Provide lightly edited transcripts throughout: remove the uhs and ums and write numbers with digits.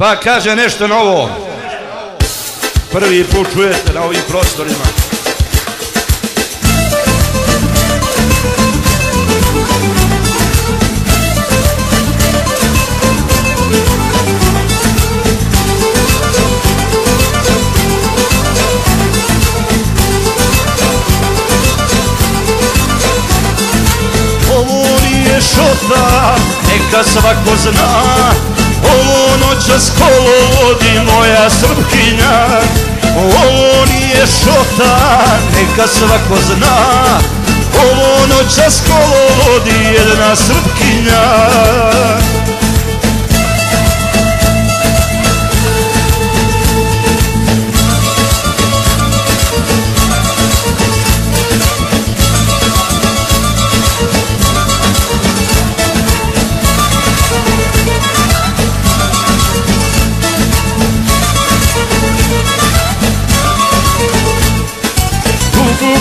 Pa kaže nešto novo. Prvi put čujete na ovim prostorima. Ovo nije šota, neka svako zna, ovo noćas kolo vodi moja Srpkinja. Ovo nije šota, neka svako zna, ovo noćas kolo vodi jedna Srpkinja.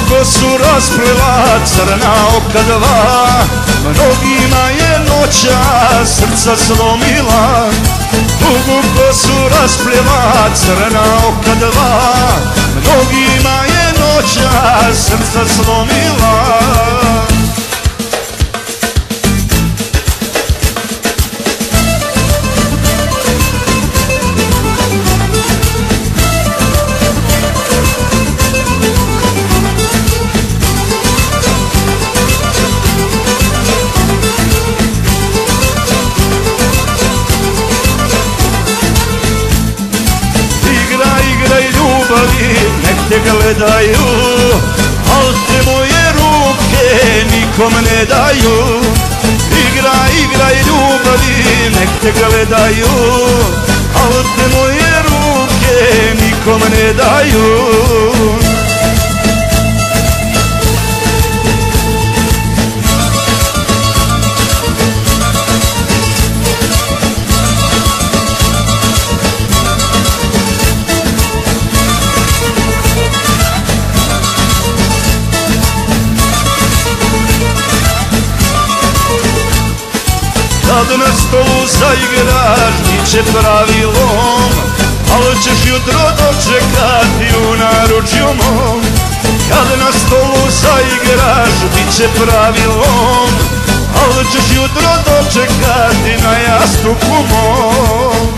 Kosu rasplila crna oka dva, mnogima je noća srca slomila. Dugu kosu rasplila crna oka dva, mnogima je noća srca slomila. Nek te gledaju, al te moje ruke nikom ne daju. Igraj ljubavi, nek te gledaju, al te moje ruke nikom ne daju. Kad na stolu zaigraš, bit će pravilom, al ćeš jutro dočekati u naručju mom. Kad na stolu zaigraš, bit će pravilom, al ćeš jutro dočekati na jastuku mom.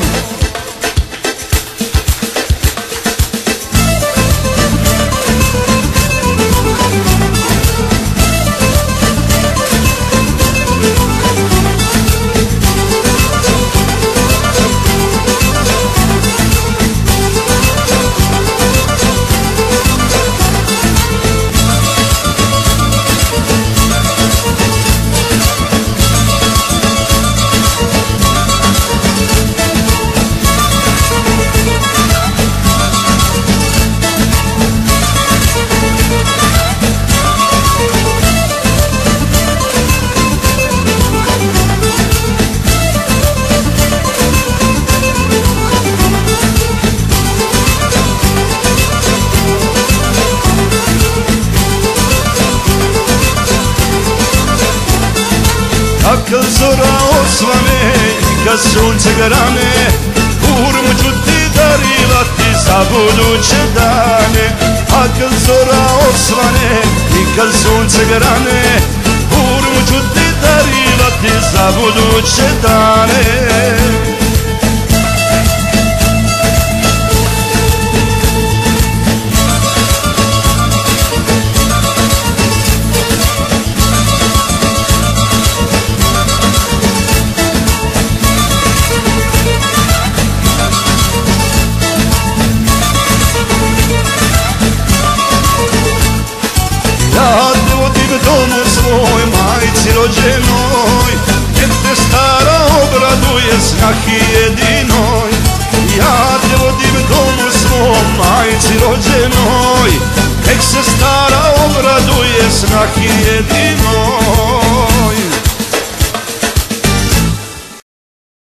A kad zora osvane i kad sunce grane, kurmu ću ti darivati za buduće dane. A kad zora osvane i kad sunce grane, kurmu ću ti darivati za buduće dane. Ja te vodim domu svoj, majci rođenoj, jer te stara obraduje snahi jedinoj.